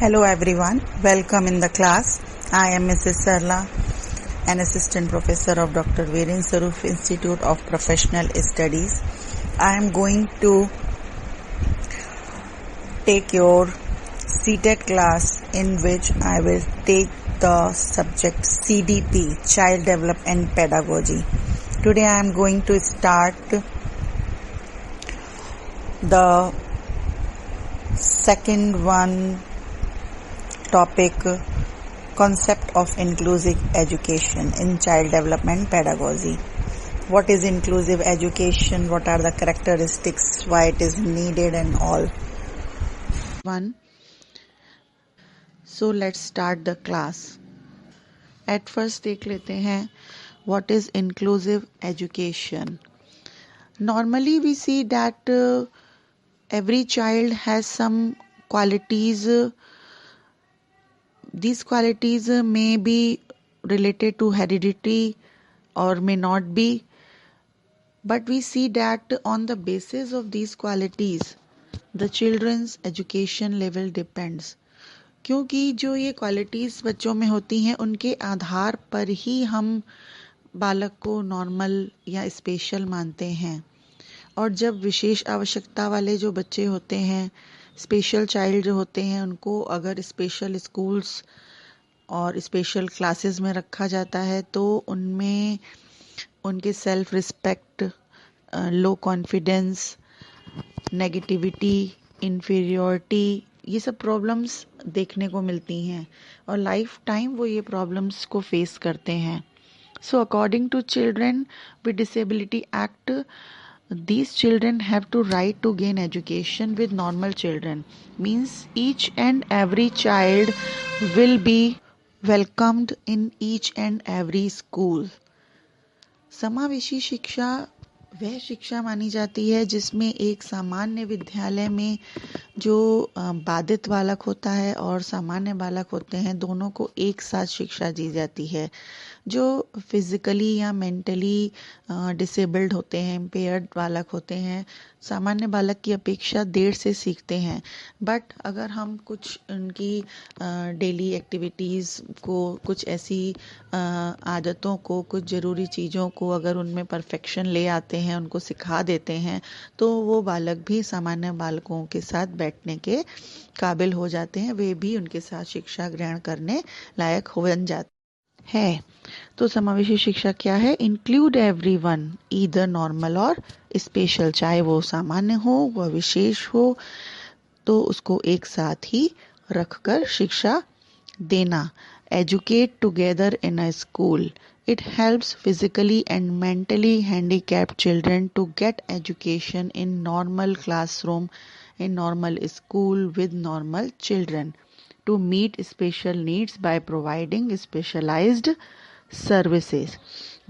Hello everyone, welcome in the class. I am Mrs. Sarla, an assistant professor of Dr. Viren Saruf Institute of Professional Studies. I am going to take your CTET class in which I will take the subject CDP, Child Development Pedagogy. Today I am going to start the second one topic, concept of inclusive education in child development pedagogy. What is inclusive education? What are the characteristics? Why it is needed and all. So let's start the class. At first देख लेते हैं what is inclusive education. Normally we see that every child has some qualities. These qualities may be related to heredity or may not be, but we see that on the basis of these qualities, the children's education level depends. क्योंकि जो ये qualities बच्चों में होती हैं उनके आधार पर ही हम बालक को नॉर्मल या स्पेशल मानते हैं, और जब विशेष आवश्यकता वाले जो बच्चे होते हैं, स्पेशल चाइल्ड जो होते हैं, उनको अगर स्पेशल स्कूल्स और स्पेशल क्लासेस में रखा जाता है तो उनमें उनके self respect, low confidence, negativity, inferiority, ये सब प्रॉब्लम्स देखने को मिलती हैं और लाइफ टाइम वो ये प्रॉब्लम्स को फेस करते हैं. So according to children with disability act, these children have to right to gain education with normal children. Means each and every child will be welcomed in each and every school. समावेशी शिक्षा वह शिक्षा मानी जाती है जिसमें एक सामान्य विद्यालय में जो बाधित बालक होता है और सामान्य बालक होते हैं, दोनों को एक साथ शिक्षा दी जाती है. जो फिजिकली या मेंटली डिसेबल्ड होते हैं, इम्पेयर्ड बालक होते हैं, सामान्य बालक की अपेक्षा देर से सीखते हैं. बट अगर हम कुछ उनकी डेली एक्टिविटीज़ को, कुछ ऐसी आदतों को, कुछ ज़रूरी चीज़ों को अगर उनमें परफेक्शन ले आते हैं, उनको सिखा देते हैं, तो वो बालक भी सामान्य बालकों के साथ बैठने के काबिल हो जाते हैं, वे भी उनके साथ शिक्षा ग्रहण करने लायक हो जाते है. तो समावेशी शिक्षा क्या है? इंक्लूड एवरीवन, ईदर नॉर्मल और स्पेशल, चाहे वो सामान्य हो वह विशेष हो, तो उसको एक साथ ही रखकर शिक्षा देना. Educate together in a school. It helps physically and mentally handicapped children to get education in normal classroom, in normal school with normal children, to meet special needs by providing specialized services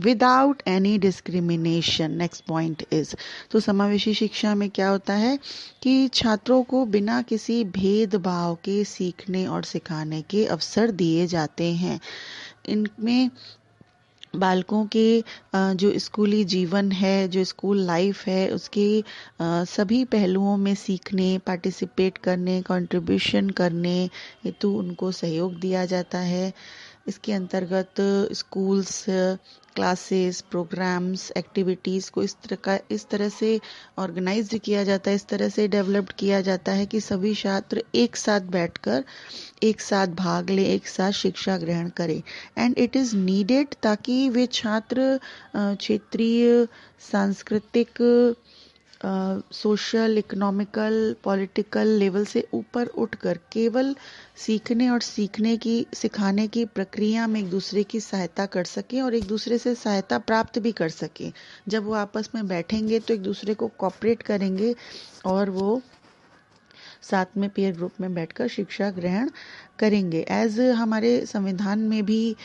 without any discrimination. Next point is, तो समावेशी शिक्षा में क्या होता है कि छात्रों को बिना किसी भेदभाव के सीखने और सिखाने के अवसर दिए जाते हैं. इनमें बालकों के जो स्कूली जीवन है, जो स्कूल लाइफ है, उसके सभी पहलुओं में सीखने, पार्टिसिपेट करने, कंट्रीब्यूशन करने हेतु उनको सहयोग दिया जाता है. इसके अंतर्गत स्कूल्स, क्लासेस, प्रोग्राम्स, एक्टिविटीज़ को इस तरह से ऑर्गेनाइज्ड किया जाता है, इस तरह से डेवलप्ड किया जाता है कि सभी छात्र एक साथ बैठकर एक साथ भाग लें, एक साथ शिक्षा ग्रहण करें. एंड इट इज़ नीडेड ताकि वे छात्र क्षेत्रीय, सांस्कृतिक, सोशल, इकोनॉमिकल, पॉलिटिकल लेवल से ऊपर उठकर केवल सीखने और सिखाने की प्रक्रिया में एक दूसरे की सहायता कर सकें और एक दूसरे से सहायता प्राप्त भी कर सकें. जब वो आपस में बैठेंगे तो एक दूसरे को कोऑपरेट करेंगे और वो साथ में पीयर ग्रुप में बैठकर शिक्षा ग्रहण करेंगे. एज हमारे संविधान में भी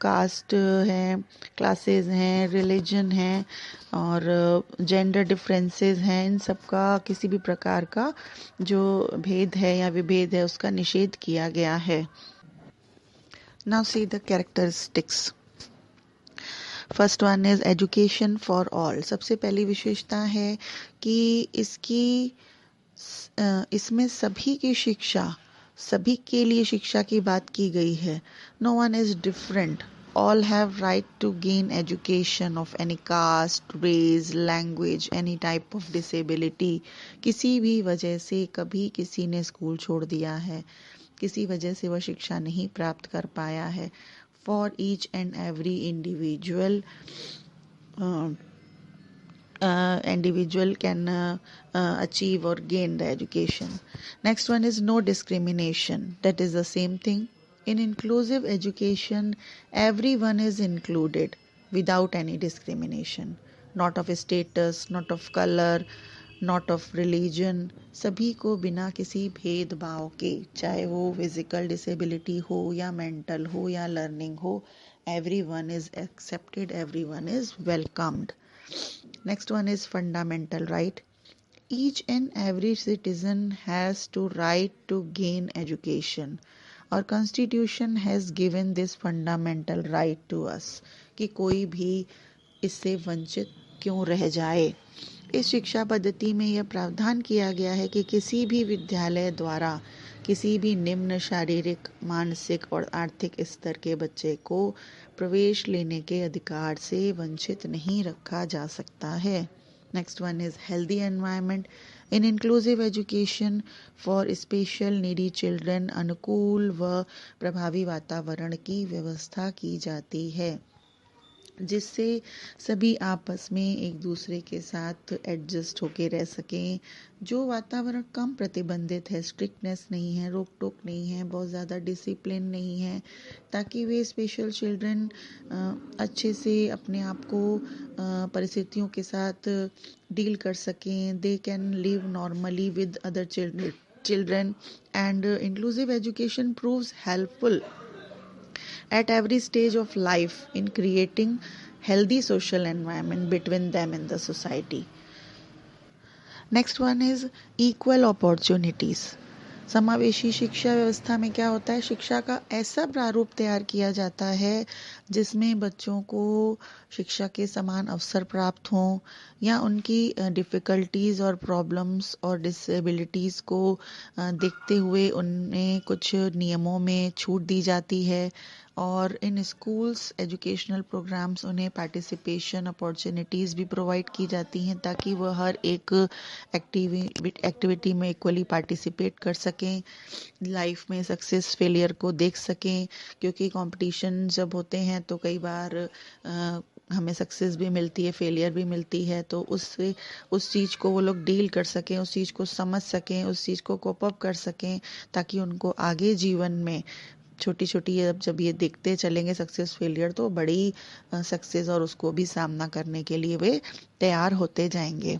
कास्ट हैं, क्लासेस हैं, रिलीजन हैं और जेंडर डिफरेंसेस हैं, इन सब का किसी भी प्रकार का जो भेद है या विभेद है उसका निषेध किया गया है. Now see the characteristics. First one is education for all. सबसे पहली विशेषता है कि इसमें सभी की शिक्षा सभी के लिए शिक्षा की बात की गई है. No one is different. All have right to gain education of any caste, race, language, any type of disability. किसी भी वजह से कभी किसी ने स्कूल छोड़ दिया है, किसी वजह से वह शिक्षा नहीं प्राप्त कर पाया है. For each and every individual, individual can achieve or gain the education. Next one is no discrimination. That is the same thing. In inclusive education, everyone is included without any discrimination. Not of status, not of color, not of religion. सभी को बिना किसी भेदभाव के, चाहे वो physical disability हो या मेंटल हो या लर्निंग हो, everyone is accepted, everyone is welcomed. Next one is fundamental right. Each and every citizen has to right to gain education. Our constitution has given this fundamental right to us कि कोई भी इससे वंचित क्यों रह जाए. इस शिक्षा पद्धति में यह प्रावधान किया गया है कि किसी भी विद्यालय द्वारा किसी भी निम्न शारीरिक, मानसिक और आर्थिक स्तर के बच्चे को प्रवेश लेने के अधिकार से वंचित नहीं रखा जा सकता है. Next one is healthy environment. In inclusive education for special needy children, अनुकूल व प्रभावी वातावरण की व्यवस्था की जाती है जिससे सभी आपस में एक दूसरे के साथ एडजस्ट होके रह सकें. जो वातावरण कम प्रतिबंधित है, स्ट्रिक्टनेस नहीं है, रोक टोक नहीं है, बहुत ज़्यादा डिसिप्लिन नहीं है, ताकि वे स्पेशल चिल्ड्रन अच्छे से अपने आप को परिस्थितियों के साथ डील कर सकें. They can live normally with other children and inclusive education proves helpful at every stage of life in creating healthy social environment between them in the society. Next one is equal opportunities. समावेशी शिक्षा व्यवस्था में क्या होता है, शिक्षा का ऐसा प्रारूप तैयार किया जाता है जिसमें बच्चों को शिक्षा के समान अवसर प्राप्त हों या उनकी डिफ़िकल्टीज़ और प्रॉब्लम्स और डिसेबिलिटीज़ को देखते हुए उन्हें कुछ नियमों में छूट दी जाती है. और इन स्कूल्स एजुकेशनल प्रोग्राम्स उन्हें पार्टिसिपेशन अपॉर्चुनिटीज़ भी प्रोवाइड की जाती हैं ताकि वह हर एक एक्टिविटी में इक्वली पार्टिसिपेट कर सकें, लाइफ में सक्सेस फेलियर को देख सकें. क्योंकि कंपटीशन जब होते हैं तो कई बार हमें सक्सेस भी मिलती है, फेलियर भी मिलती है, तो उस चीज़ को वो लोग डील कर सकें, उस चीज़ को समझ सकें, उस चीज़ को कोप अप कर सकें, ताकि उनको आगे जीवन में छोटी छोटी जब ये देखते चलेंगे सक्सेस फेलियर, तो बड़ी सक्सेस और उसको भी सामना करने के लिए वे तैयार होते जाएंगे.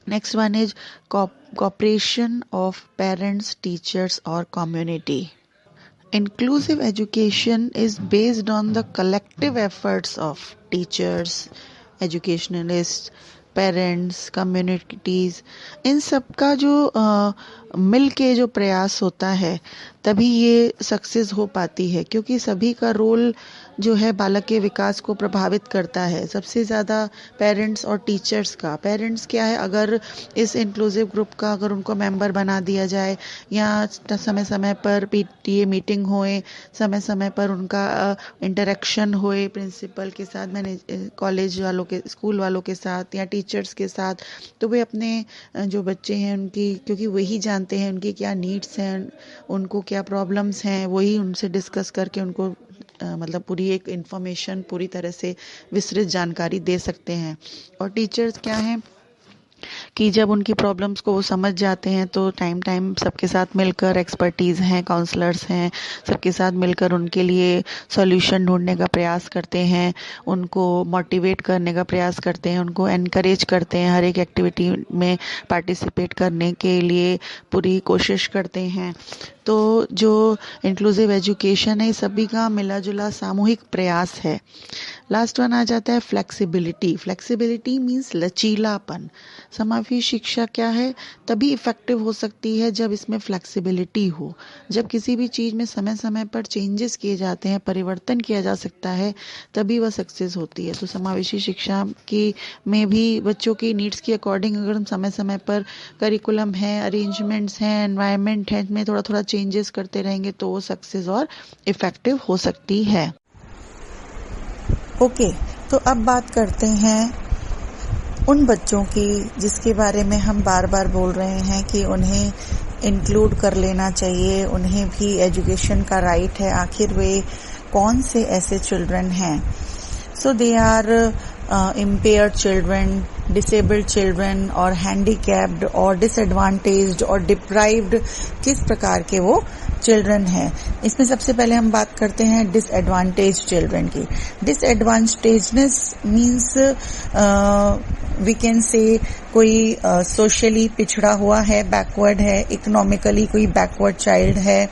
Next one is cooperation of parents, teachers और community. Inclusive education is based on the collective efforts of teachers, educationalists, parents, communities. इन सब का जो मिल के जो प्रयास होता है तभी ये सक्सेस हो पाती है, क्योंकि सभी का रोल जो है बालक के विकास को प्रभावित करता है. सबसे ज़्यादा पेरेंट्स और टीचर्स का. पेरेंट्स क्या है, अगर इस इंक्लूसिव ग्रुप का अगर उनको मेंबर बना दिया जाए या समय समय पर पीटीए मीटिंग होए, समय समय पर उनका इंटरेक्शन होए प्रिंसिपल के साथ, मैंने कॉलेज वालों के, स्कूल वालों के साथ या टीचर्स के साथ, तो वे अपने जो बच्चे हैं उनकी, क्योंकि वही जानते हैं उनकी क्या नीड्स हैं, उनको क्या प्रॉब्लम्स हैं, वही उनसे डिस्कस करके उनको मतलब पूरी एक इन्फॉर्मेशन, पूरी तरह से विस्तृत जानकारी दे सकते हैं. और टीचर्स क्या हैं कि जब उनकी प्रॉब्लम्स को वो समझ जाते हैं तो टाइम टाइम सबके साथ मिलकर, एक्सपर्टीज़ हैं, काउंसलर्स हैं, सबके साथ मिलकर उनके लिए सॉल्यूशन ढूंढने का प्रयास करते हैं, उनको मोटिवेट करने का प्रयास करते हैं, उनको एनकरेज करते हैं, हर एक एक्टिविटी में पार्टिसिपेट करने के लिए पूरी कोशिश करते हैं. तो जो इंक्लूसिव एजुकेशन है सभी का मिला जुला सामूहिक प्रयास है. लास्ट वन आ जाता है फ्लेक्सिबिलिटी. फ्लेक्सिबिलिटी मीन्स लचीलापन. समावेशी शिक्षा क्या है, तभी इफ़ेक्टिव हो सकती है जब इसमें फ्लेक्सिबिलिटी हो, जब किसी भी चीज़ में समय समय पर चेंजेस किए जाते हैं, परिवर्तन किया जा सकता है, तभी वह सक्सेस होती है। तो समावेशी शिक्षा की में भी बच्चों की नीड्स के अकॉर्डिंग अगर हम समय समय पर करिकुलम है, अरेंजमेंट्स हैं, एनवायरनमेंट है, में थोड़ा थोड़ा चेंजेस करते रहेंगे तो वो सक्सेस और इफ़ेक्टिव हो सकती है। ओके, तो अब बात करते हैं उन बच्चों की जिसके बारे में हम बार बार बोल रहे हैं कि उन्हें इंक्लूड कर लेना चाहिए, उन्हें भी एजुकेशन का राइट है। आखिर वे कौन से ऐसे चिल्ड्रन हैं? So they are impaired children, disabled children और handicapped और disadvantaged और deprived, किस प्रकार के वो चिल्ड्रन हैं। इसमें सबसे पहले हम बात करते हैं disadvantaged चिल्ड्रन की। disadvantageness means we can say कोई सोशली पिछड़ा हुआ है, बैकवर्ड है, इकोनॉमिकली कोई बैकवर्ड चाइल्ड है,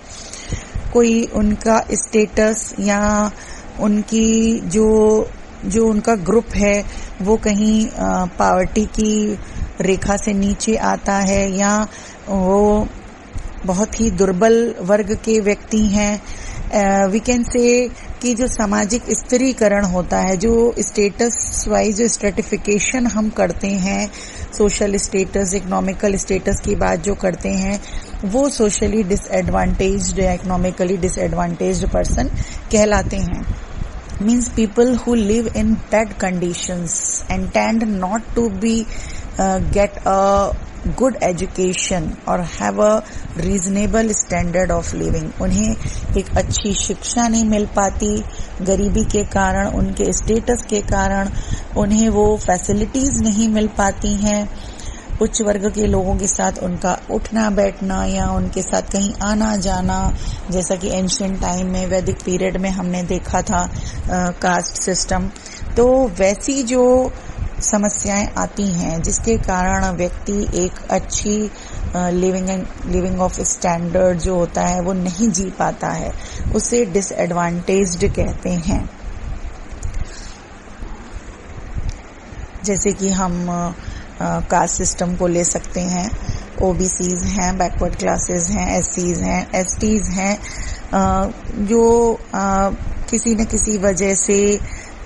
कोई उनका स्टेटस या उनकी जो उनका ग्रुप है वो कहीं पॉवर्टी की रेखा से नीचे आता है, या वो बहुत ही दुर्बल वर्ग के व्यक्ति हैं। वी कैन से कि जो सामाजिक स्त्रीकरण होता है, जो स्टेटस वाइज जो स्ट्रेटिफिकेशन हम करते हैं, सोशल स्टेटस, इकोनॉमिकल स्टेटस की बात जो करते हैं, वो सोशली डिसएडवांटेज्ड या इकोनॉमिकली डिसएडवांटेज्ड पर्सन कहलाते हैं। Means people who live in bad conditions and tend not to be get a good education or have a reasonable standard of living. उन्हें एक अच्छी शिक्षा नहीं मिल पाती, गरीबी के कारण, उनके स्टेटस के कारण उन्हें वो फैसिलिटीज नहीं मिल पाती हैं। उच्च वर्ग के लोगों के साथ उनका उठना बैठना या उनके साथ कहीं आना जाना, जैसा कि एंशिएंट टाइम में, वैदिक पीरियड में हमने देखा था कास्ट सिस्टम, तो वैसी जो समस्याएं आती हैं जिसके कारण व्यक्ति एक अच्छी लिविंग ऑफ स्टैंडर्ड जो होता है वो नहीं जी पाता है, उसे डिसएडवांटेज्ड कहते हैं। जैसे कि हम कास्ट सिस्टम को ले सकते हैं, ओबीसीज हैं, बैकवर्ड क्लासेस हैं, एससीज हैं, एसटीज हैं, जो किसी न किसी वजह से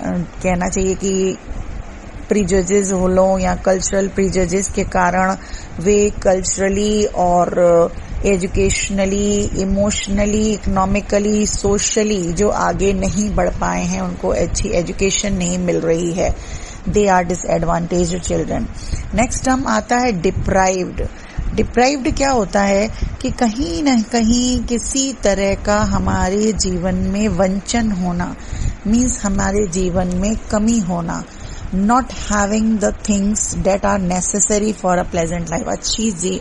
कहना चाहिए कि प्रीजजेस हो लो या कल्चरल प्रीजजेस के कारण वे कल्चरली और एजुकेशनली, इमोशनली, इकोनॉमिकली, सोशली जो आगे नहीं बढ़ पाए हैं, उनको अच्छी एजुकेशन नहीं मिल रही है। They are disadvantaged children. Next term आता है डिप्राइव्ड। डिप्राइव्ड क्या होता है कि कहीं न कहीं किसी तरह का हमारे जीवन में वंचन होना, मीन्स हमारे जीवन में कमी होना, not having the things that are necessary for a pleasant life।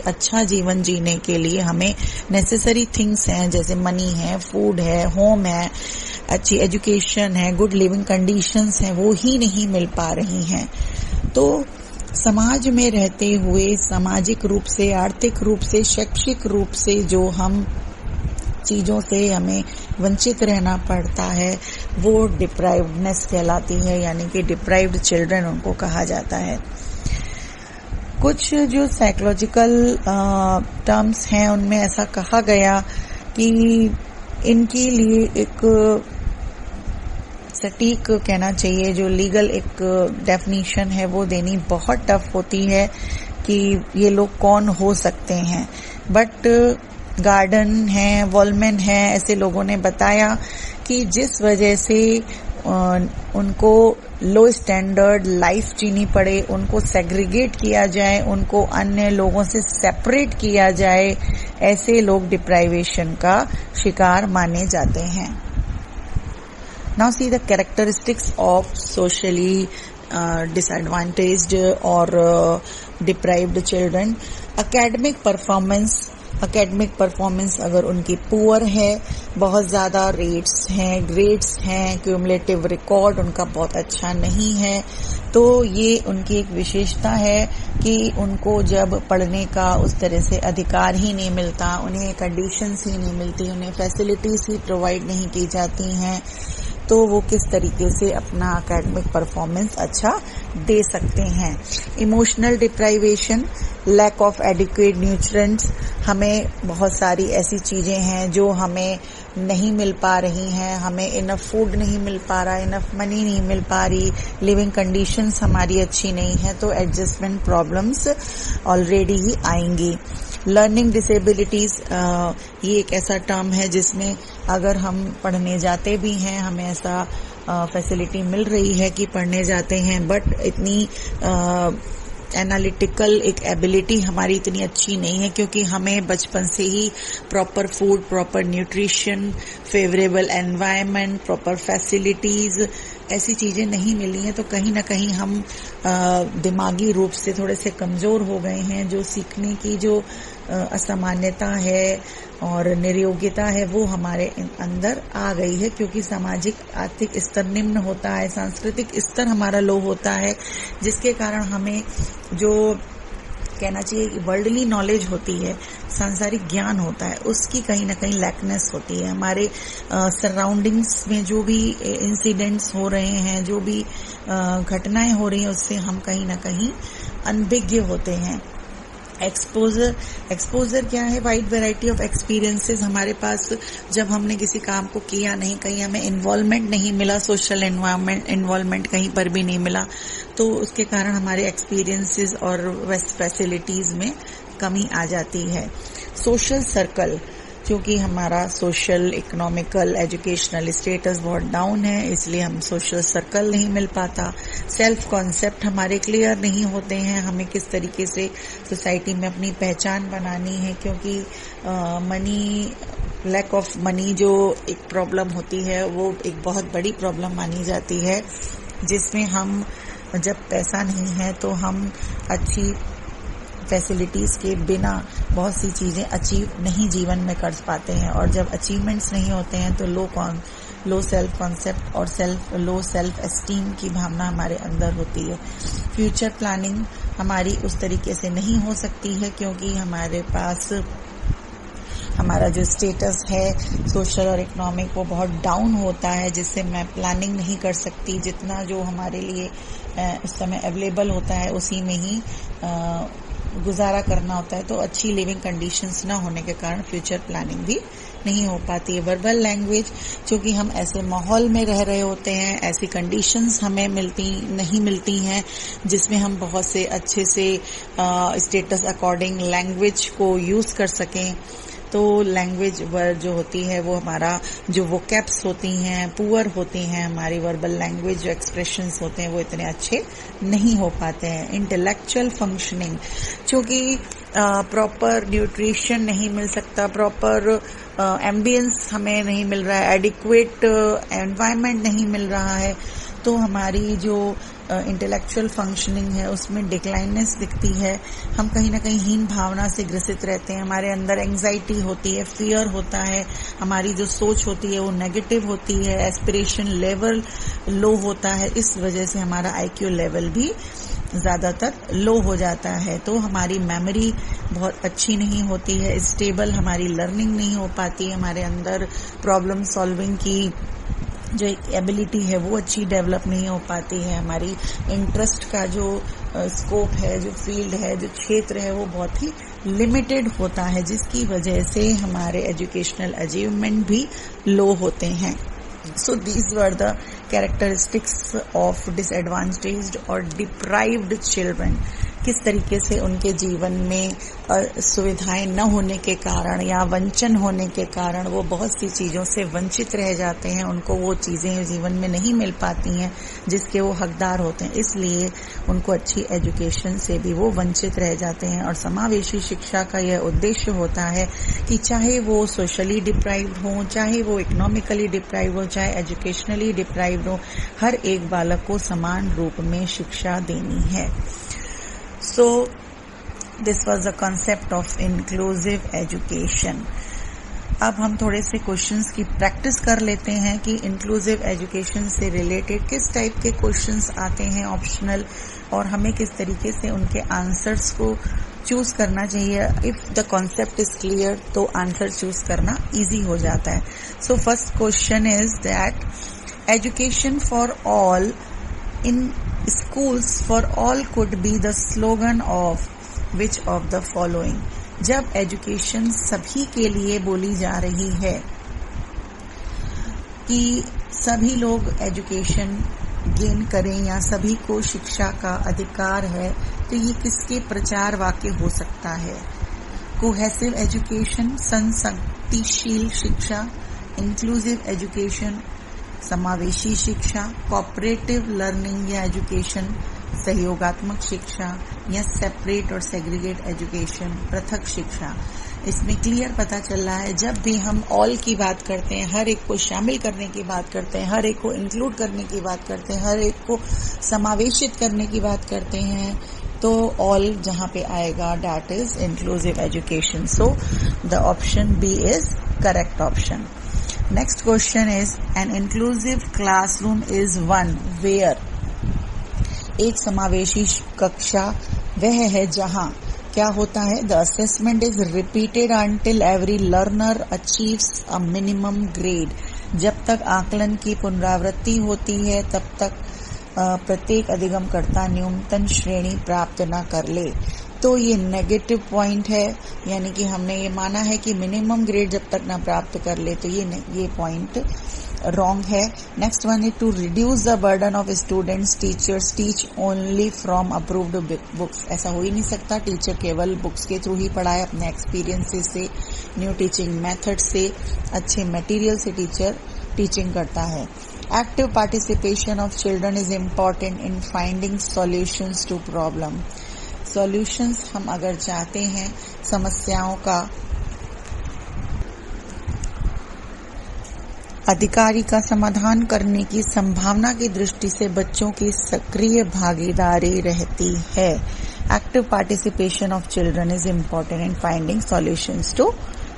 अच्छा जीवन जीने के लिए हमें necessary things हैं, जैसे मनी है, फूड है, होम है, अच्छी एजुकेशन है, गुड लिविंग कंडीशंस हैं, वो ही नहीं मिल पा रही हैं। तो समाज में रहते हुए सामाजिक रूप से, आर्थिक रूप से, शैक्षिक रूप से जो हम चीजों से हमें वंचित रहना पड़ता है, वो डिप्राइव्डनेस कहलाती है, यानी कि डिप्राइव्ड चिल्ड्रन उनको कहा जाता है। कुछ जो साइकोलॉजिकल टर्म्स हैं उनमें ऐसा कहा गया कि इनके लिए एक सटीक कहना चाहिए, जो लीगल एक डेफिनेशन है वो देनी बहुत टफ होती है कि ये लोग कौन हो सकते हैं। बट गार्डन है, वॉलमैन है, ऐसे लोगों ने बताया कि जिस वजह से उनको लो स्टैंडर्ड लाइफ जीनी पड़े, उनको सेग्रीगेट किया जाए, उनको अन्य लोगों से सेपरेट किया जाए, ऐसे लोग डिप्राइवेशन का शिकार माने जाते हैं। Now see the characteristics of socially disadvantaged और डिप्राइव्ड चिल्ड्रन। एकेडमिक परफॉर्मेंस अगर उनकी पुअर है, बहुत ज़्यादा ग्रेड्स हैं, क्यूमुलेटिव रिकॉर्ड उनका बहुत अच्छा नहीं है, तो ये उनकी एक विशेषता है कि उनको जब पढ़ने का उस तरह से अधिकार ही नहीं मिलता, उन्हें कंडीशंस ही नहीं मिलती, उन्हें फैसिलिटीज ही प्रोवाइड नहीं की जाती हैं, तो वो किस तरीके से अपना एकेडमिक परफॉर्मेंस अच्छा दे सकते हैं। Emotional deprivation, lack of adequate nutrients, हमें बहुत सारी ऐसी चीजें हैं जो हमें नहीं मिल पा रही हैं, हमें इनफ फूड नहीं मिल पा रहा, इनफ मनी नहीं मिल पा रही, लिविंग कंडीशंस हमारी अच्छी नहीं है, तो एडजस्टमेंट प्रॉब्लम्स ऑलरेडी ही आएंगी। लर्निंग डिसेबिलिटीज, ये एक ऐसा टर्म है जिसमें अगर हम पढ़ने जाते भी हैं, हमें ऐसा फैसिलिटी मिल रही है कि पढ़ने जाते हैं, बट इतनी एनालिटिकल एक एबिलिटी हमारी इतनी अच्छी नहीं है, क्योंकि हमें बचपन से ही proper food, proper nutrition, favourable environment, proper facilities, ऐसी चीजें नहीं मिली हैं, तो कहीं ना कहीं हम दिमागी रूप से थोड़े से कमजोर हो गए हैं। जो सीखने की जो असामान्यता है और निर्योग्यता है वो हमारे अंदर आ गई है, क्योंकि सामाजिक आर्थिक स्तर निम्न होता है, सांस्कृतिक स्तर हमारा लो होता है, जिसके कारण हमें जो कहना चाहिए कि वर्ल्डली नॉलेज होती है, सांसारिक ज्ञान होता है, उसकी कहीं ना कहीं लैकनेस होती है। हमारे सराउंडिंग्स में जो भी इंसिडेंट्स हो रहे हैं, जो भी घटनाएं हो रही हैं, उससे हम कहीं ना कहीं अनभिज्ञ होते हैं। एक्सपोजर क्या है? वाइड वैरायटी ऑफ एक्सपीरियंसेस हमारे पास, जब हमने किसी काम को किया नहीं, कहीं हमें इन्वॉल्वमेंट नहीं मिला, सोशल इन्वॉल्वमेंट कहीं पर भी नहीं मिला, तो उसके कारण हमारे एक्सपीरियंसेस और फैसिलिटीज में कमी आ जाती है। सोशल सर्कल, क्योंकि हमारा सोशल, इकोनॉमिकल, एजुकेशनल स्टेटस बहुत डाउन है, इसलिए हम सोशल सर्कल नहीं मिल पाता। सेल्फ कॉन्सेप्ट हमारे क्लियर नहीं होते हैं, हमें किस तरीके से सोसाइटी में अपनी पहचान बनानी है, क्योंकि लैक ऑफ मनी जो एक प्रॉब्लम होती है, वो एक बहुत बड़ी प्रॉब्लम मानी जाती है, जिसमें हम जब पैसा नहीं है तो हम अच्छी फैसिलिटीज के बिना बहुत सी चीजें अचीव नहीं जीवन में कर पाते हैं, और जब अचीवमेंट्स नहीं होते हैं तो लो सेल्फ कॉन्सेप्ट और लो सेल्फ एस्टीम की भावना हमारे अंदर होती है। फ्यूचर प्लानिंग हमारी उस तरीके से नहीं हो सकती है, क्योंकि हमारे पास हमारा जो स्टेटस है सोशल और इकोनॉमिक वो बहुत डाउन होता है, जिससे मैं प्लानिंग नहीं कर सकती। जितना जो हमारे लिए उस समय अवेलेबल होता है उसी में ही गुजारा करना होता है, तो अच्छी लिविंग कंडीशंस ना होने के कारण फ्यूचर प्लानिंग भी नहीं हो पाती है। वर्बल लैंग्वेज, क्योंकि हम ऐसे माहौल में रह रहे होते हैं, ऐसी कंडीशंस हमें नहीं मिलती हैं जिसमें हम बहुत से अच्छे से स्टेटस अकॉर्डिंग लैंग्वेज को यूज कर सकें। तो लैंग्वेज जो होती है वो हमारा जो वोकैब्स होती हैं पुअर होती हैं, हमारी वर्बल लैंग्वेज जो एक्सप्रेशंस होते हैं वो इतने अच्छे नहीं हो पाते हैं। इंटेलेक्चुअल फंक्शनिंग, क्योंकि प्रॉपर न्यूट्रिशन नहीं मिल सकता, प्रॉपर एम्बियंस हमें नहीं मिल रहा है, एडिक्वेट एनवायरनमेंट नहीं मिल रहा है, तो हमारी जो इंटेलेक्चुअल फंक्शनिंग है उसमें डिक्लाइननेस दिखती है। हम कहीं ना कहीं हीन भावना से ग्रसित रहते हैं, हमारे अंदर एंग्जाइटी होती है, फियर होता है, हमारी जो सोच होती है वो नेगेटिव होती है, एस्पिरेशन लेवल लो होता है, इस वजह से हमारा आईक्यू लेवल भी ज्यादातर लो हो जाता है। तो हमारी मेमोरी बहुत अच्छी नहीं होती है, स्टेबल हमारी लर्निंग नहीं हो पाती, हमारे अंदर प्रॉब्लम सॉल्विंग की जो एबिलिटी है वो अच्छी डेवलप नहीं हो पाती है, हमारी इंटरेस्ट का जो स्कोप है, जो फील्ड है, जो क्षेत्र है वो बहुत ही लिमिटेड होता है, जिसकी वजह से हमारे एजुकेशनल अचीवमेंट भी लो होते हैं। So these were the characteristics of disadvantaged or deprived children. किस तरीके से उनके जीवन में सुविधाएं न होने के कारण या वंचन होने के कारण वो बहुत सी चीजों से वंचित रह जाते हैं, उनको वो चीजें जीवन में नहीं मिल पाती हैं जिसके वो हकदार होते हैं, इसलिए उनको अच्छी एजुकेशन से भी वो वंचित रह जाते हैं। और समावेशी शिक्षा का यह उद्देश्य होता है कि चाहे वो सोशली डिप्राइव्ड हो, चाहे वो इकोनॉमिकली डिप्राइव्ड हो, चाहे एजुकेशनली डिप्राइव्ड हो, हर एक बालक को समान रूप में शिक्षा देनी है। So this was the concept of inclusive education. अब हम थोड़े से क्वेश्चंस की प्रैक्टिस कर लेते हैं कि इंक्लूसिव एजुकेशन से रिलेटेड किस टाइप के क्वेश्चंस आते हैं ऑप्शनल, और हमें किस तरीके से उनके आंसर्स को चूज करना चाहिए। If the concept is clear तो आंसर चूज करना इजी हो जाता है। So first question is that Education for all in schools for all could be the slogan of which of the following? जब education सभी के लिए बोली जा रही है कि सभी लोग एजुकेशन गेन करें या सभी को शिक्षा का अधिकार है, तो ये किसके प्रचार वाक्य हो सकता है? कोहेसिव एजुकेशन, संसक्तिशील शिक्षा, इंक्लूसिव एजुकेशन, समावेशी शिक्षा, कोऑपरेटिव लर्निंग या एजुकेशन, सहयोगात्मक शिक्षा, या सेपरेट और सेग्रीगेट एजुकेशन, पृथक शिक्षा। इसमें क्लियर पता चल रहा है जब भी हम ऑल की बात करते हैं, हर एक को शामिल करने की बात करते हैं, हर एक को इंक्लूड करने की बात करते हैं, हर एक को समावेशित करने की बात करते हैं, तो ऑल जहां पे आएगा that is inclusive education. So the option B is correct option. Next question is, an inclusive classroom is one where, एक समावेशी कक्षा वह है जहां क्या होता है? The assessment is repeated until every learner achieves a minimum grade. जब तक आकलन की पुनरावृत्ति होती है तब तक प्रत्येक अधिगमकर्ता न्यूनतम श्रेणी प्राप्त न कर ले। तो ये नेगेटिव पॉइंट है, यानी कि हमने ये माना है कि मिनिमम ग्रेड जब तक ना प्राप्त कर ले, तो ये पॉइंट रॉन्ग है। Next one is to reduce the burden of students, teachers teach only from approved books. ऐसा हो ही नहीं सकता, टीचर केवल बुक्स के थ्रू ही पढ़ाए, अपने एक्सपीरियंसेस से, न्यू टीचिंग मेथड से, अच्छे मटेरियल से टीचर टीचिंग करता है। Active participation of children is important in finding solutions to problem. Solutions हम अगर चाहते हैं समस्याओं का, अधिकारी का समाधान करने की संभावना की दृष्टि से बच्चों की सक्रिय भागीदारी रहती है। Active participation of children is important in finding solutions to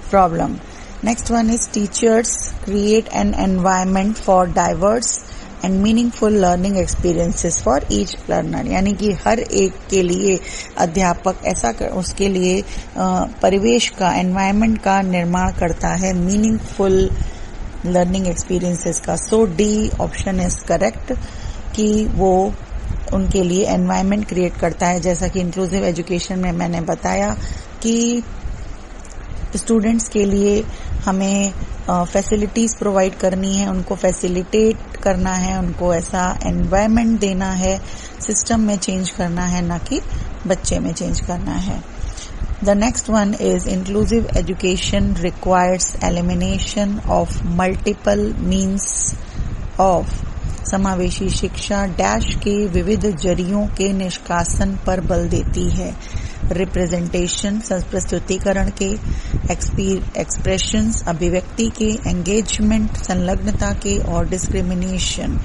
problem. Next one is teachers create an environment for diverse and meaningful learning experiences for each learner, यानी कि हर एक के लिए अध्यापक ऐसा उसके लिए परिवेश का, एनवायरनमेंट का निर्माण करता है मीनिंगफुल लर्निंग एक्सपीरियंसेस का। सो डी ऑप्शन इज करेक्ट कि वो उनके लिए एनवायरनमेंट क्रिएट करता है। जैसा कि इंक्लूसिव एजुकेशन में मैंने बताया कि स्टूडेंट्स के लिए हमें फैसिलिटीज प्रोवाइड करनी है, उनको फैसिलिटेट करना है, उनको ऐसा एनवायरनमेंट देना है, सिस्टम में चेंज करना है, ना कि बच्चे में चेंज करना है। The next one is inclusive education requires elimination of multiple means of. समावेशी शिक्षा डैश के विविध जरियों के निष्कासन पर बल देती है। रिप्रेजेंटेशन प्रस्तुतिकरण के, एक्सप्रेशंस अभिव्यक्ति के, एंगेजमेंट संलग्नता के, और डिस्क्रिमिनेशन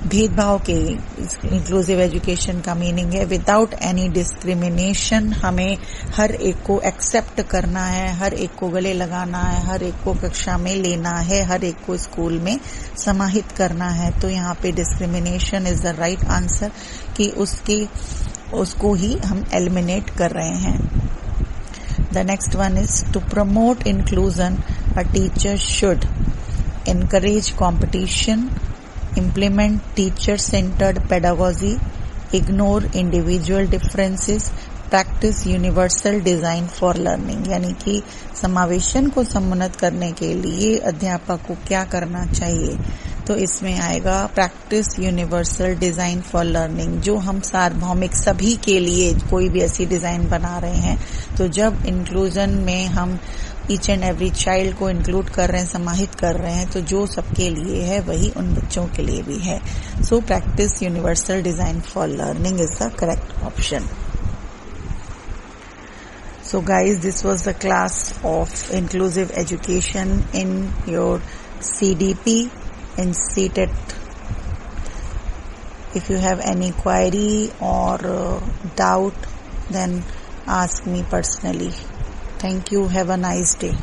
भेदभाव के। इंक्लूसिव एजुकेशन का मीनिंग है विदाउट एनी डिस्क्रिमिनेशन, हमें हर एक को एक्सेप्ट करना है, हर एक को गले लगाना है, हर एक को कक्षा में लेना है, हर एक को स्कूल में समाहित करना है। तो यहाँ पे discrimination is the right answer कि उसको ही हम एलिमिनेट कर रहे हैं। The next one is to promote inclusion a teacher should encourage competition, implement teacher-centered pedagogy, ignore individual differences, practice universal design for learning. यानी कि समावेशन को समुन्नत करने के लिए अध्यापक को क्या करना चाहिए? तो इसमें आएगा practice universal design for learning, जो हम सार्वभौमिक सभी के लिए कोई भी ऐसी डिजाइन बना रहे हैं। तो जब इंक्लूजन में हम ईच एंड एवरी चाइल्ड को इंक्लूड कर रहे हैं, समाहित कर रहे हैं, तो जो सबके लिए है वही उन बच्चों के लिए भी है। So practice universal design for learning is the correct option. So guys, this was the class of inclusive education in your CDP in CTET. If you have any query or doubt, then ask me personally. Thank you. Have a nice day.